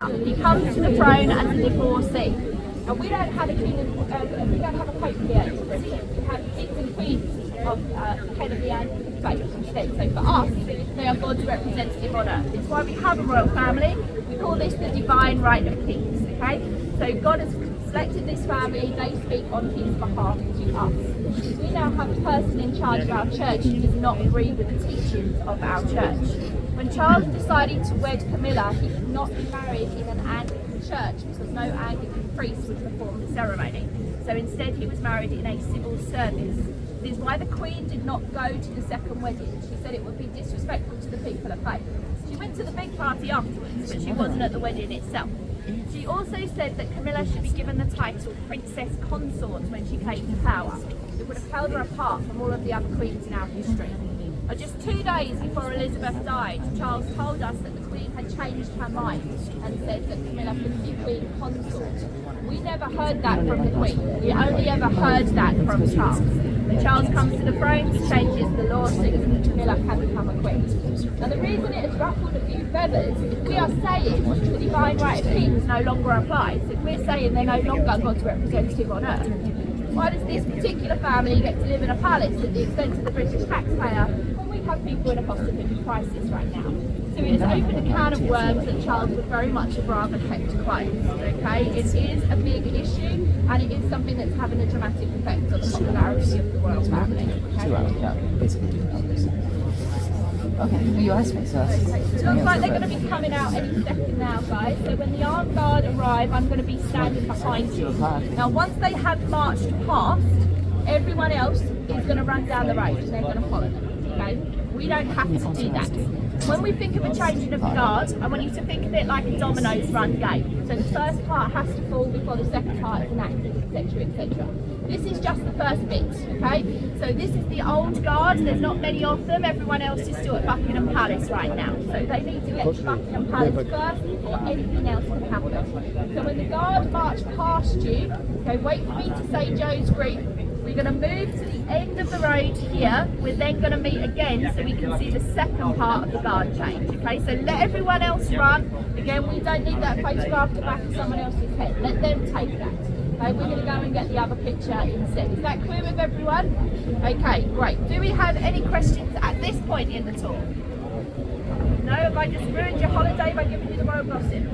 He comes to the throne as a divorcee. And we don't have a king and we don't have a pope here in Britain. We have kings and queens of head of the Anglican faith instead. So for us, they are God's representative on earth. It's why we have a royal family. We call this the divine right of kings. Okay? So God has selected this family. They speak on his behalf to us. We now have a person in charge of our church who does not agree with the teachings of our church. When Charles decided to wed Camilla, he could not be married in an Anglican church because no Anglican priest would perform the ceremony. So instead he was married in a civil service. This is why the Queen did not go to the second wedding. She said it would be disrespectful to the people of faith. She went to the big party afterwards, but she wasn't at the wedding itself. She also said that Camilla should be given the title Princess Consort when she came to power. It would have held her apart from all of the other queens in our history. Just 2 days before Elizabeth died, Charles told us that the Queen had changed her mind and said that Camilla could be Queen Consort. We never heard that from the Queen. We only ever heard that from Charles. When Charles comes to the throne, he changes the law so that Camilla can become a queen. Now the reason it has ruffled a few feathers, if we are saying the divine right of kings no longer applies, if we're saying they're no longer God's representative on earth, why does this particular family get to live in a palace at the expense of the British taxpayer when we have people in a cost of living crisis right now? So it has opened a can of worms that Charles would very much have rather kept closed. Okay, it is a big issue and it is something that's having a dramatic effect on the popularity of the royal family. Okay, you asked me, so it looks like they're going to be coming out any second now, guys. So when the armed guard arrive, I'm going to be standing behind you. Now, once they have marched past, everyone else is going to run down the road and they're going to follow them. Okay? We don't have to do that. When we think of a changing of the guard, I want you to think of it like a dominoes run game. So the first part has to fall before the second part is enacted, etc., etc. This is just the first bit, okay? So this is the old guard, there's not many of them, everyone else is still at Buckingham Palace right now. So they need to get to Buckingham Palace first before anything else can happen. So when the guard march past you, okay, wait for me to say Joe's group. We're going to move to the end of the road here. We're then going to meet again so we can see the second part of the guard change. Okay, so let everyone else run. Again, we don't need that photograph to back of someone else's head. Let them take that. Okay, we're going to go and get the other picture instead. Is that clear with everyone? Okay, great. Do we have any questions at this point in the talk? No? Have I just ruined your holiday by giving you the royal gossip?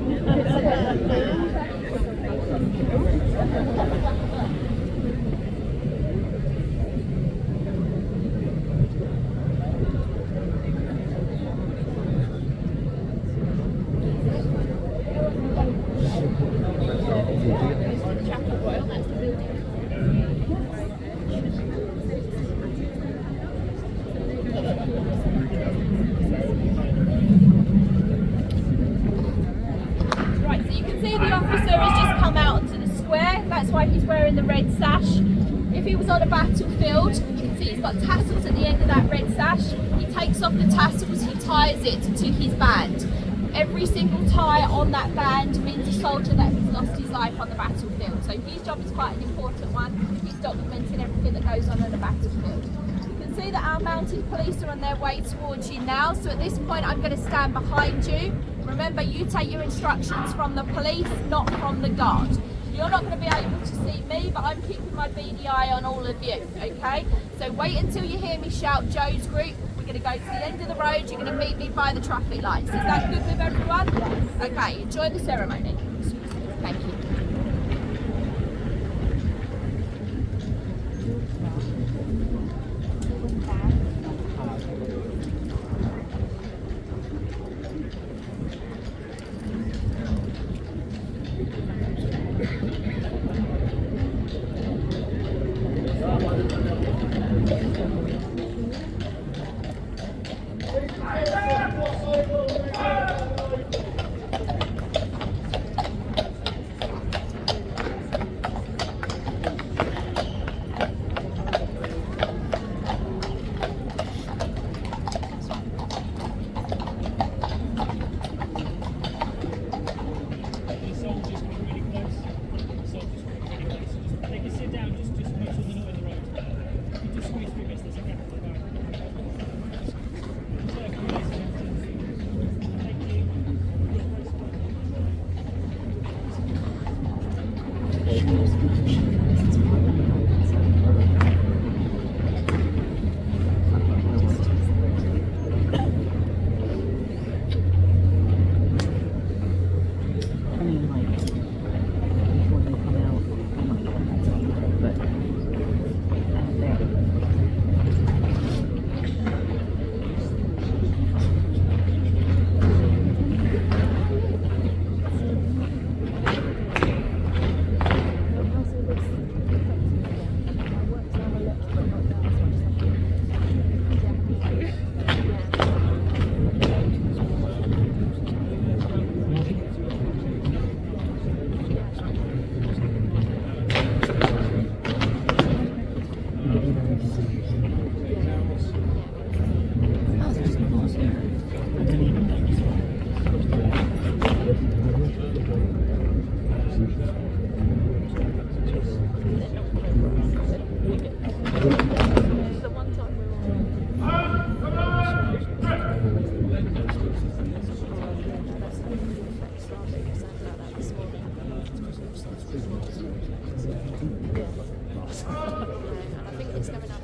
Right, so you can see the officer has just come out onto the square. That's why he's wearing the red sash. If he was on a battlefield, you can see he's got tassels at the end of that red sash. He takes off the tassels, he ties it to his band. Every single tie on that band means a soldier that has lost his life on the battlefield. So his job is quite an important one. He's documenting everything that goes on the battlefield. You can see that our mounted police are on their way towards you now. So at this point, I'm going to stand behind you. Remember, you take your instructions from the police, not from the guard. You're not going to be able to see me, but I'm keeping my beady eye on all of you, okay? So wait until you hear me shout Joe's group. We're going to go to the end of the road. You're going to meet me by the traffic lights. Is that good with everyone? Okay, enjoy the ceremony. Thank you. The one time we were on. I think it's going up.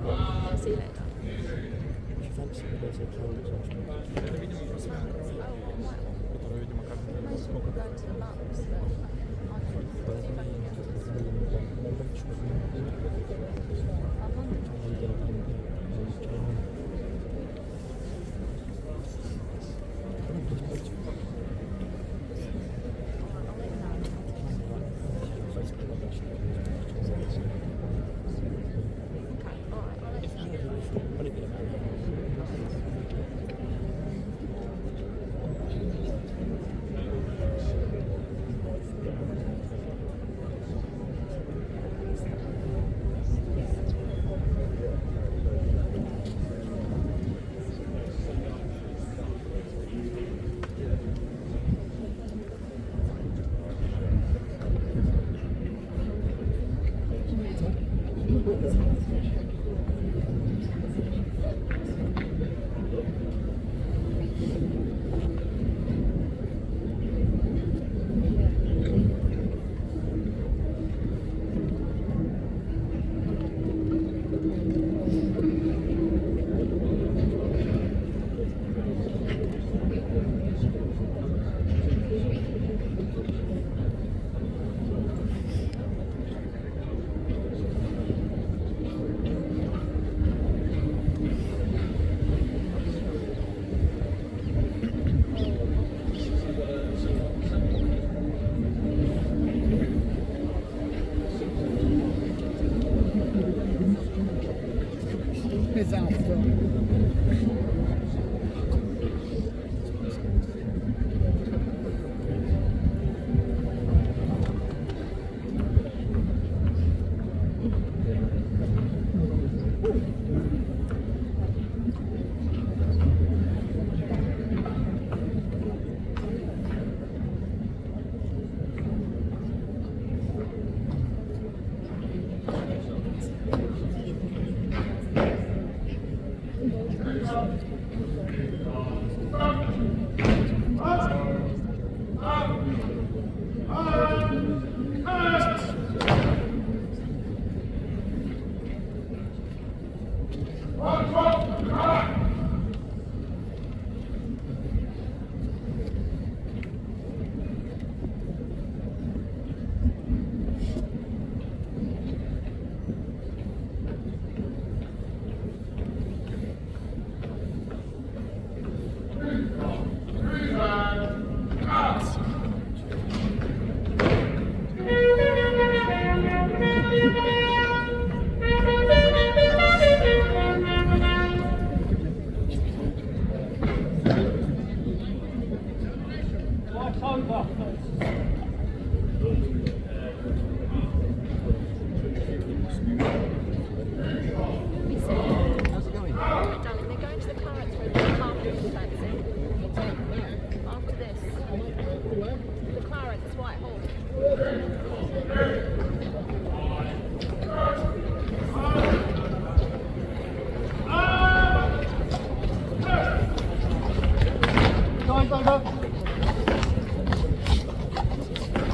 I'll see you later. Которую, видимо, каждый going to the lungs, but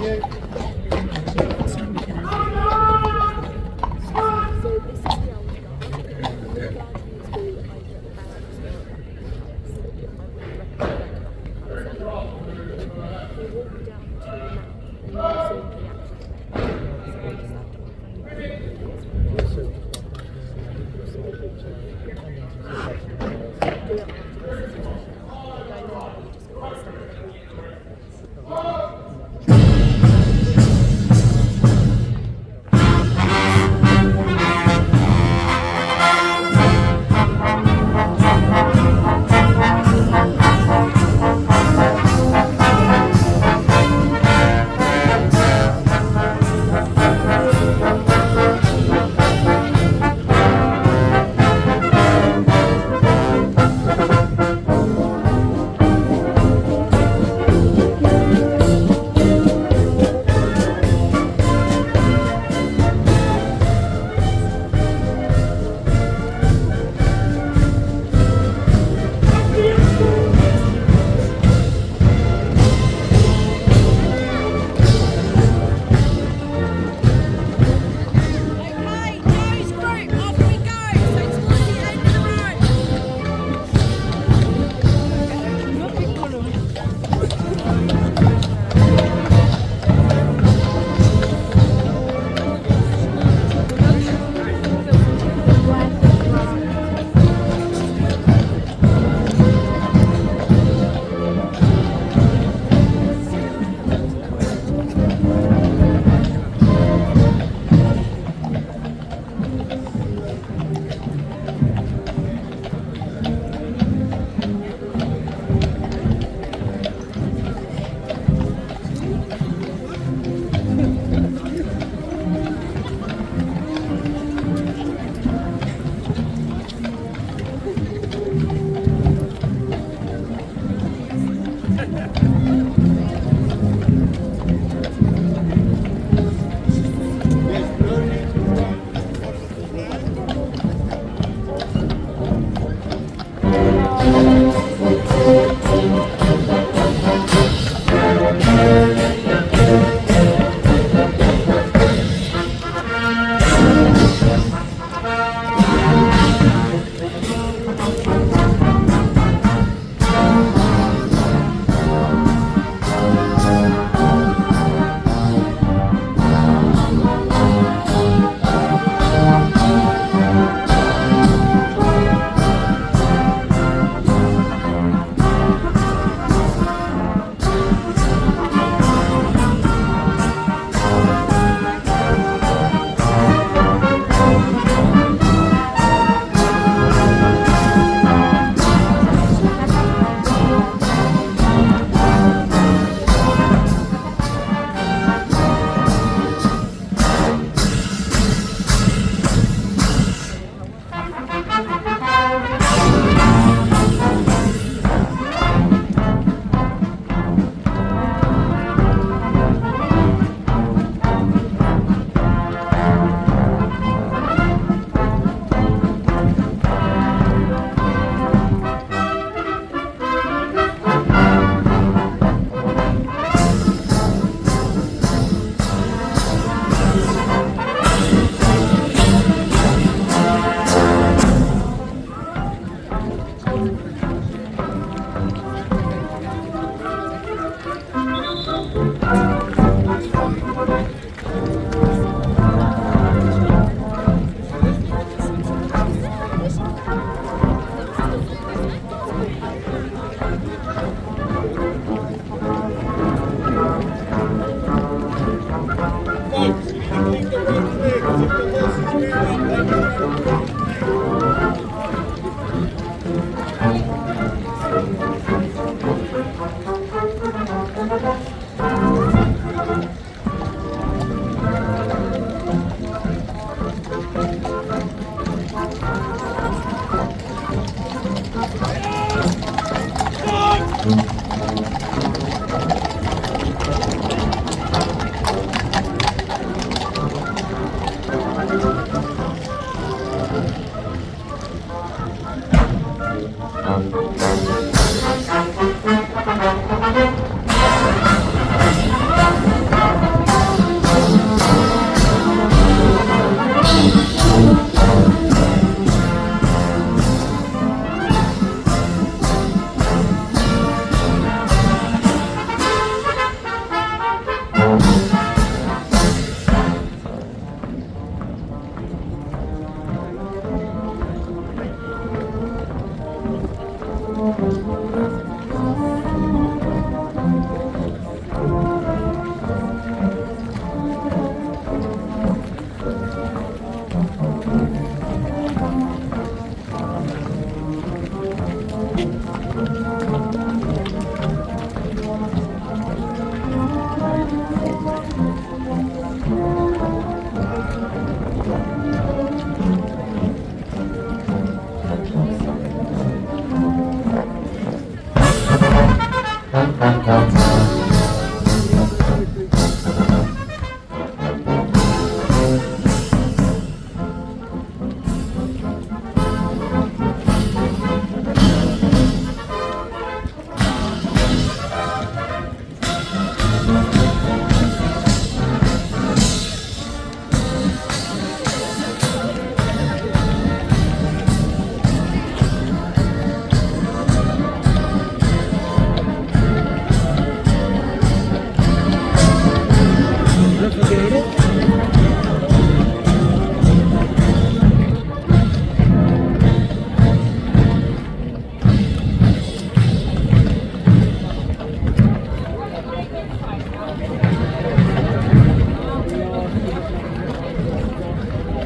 Yeah.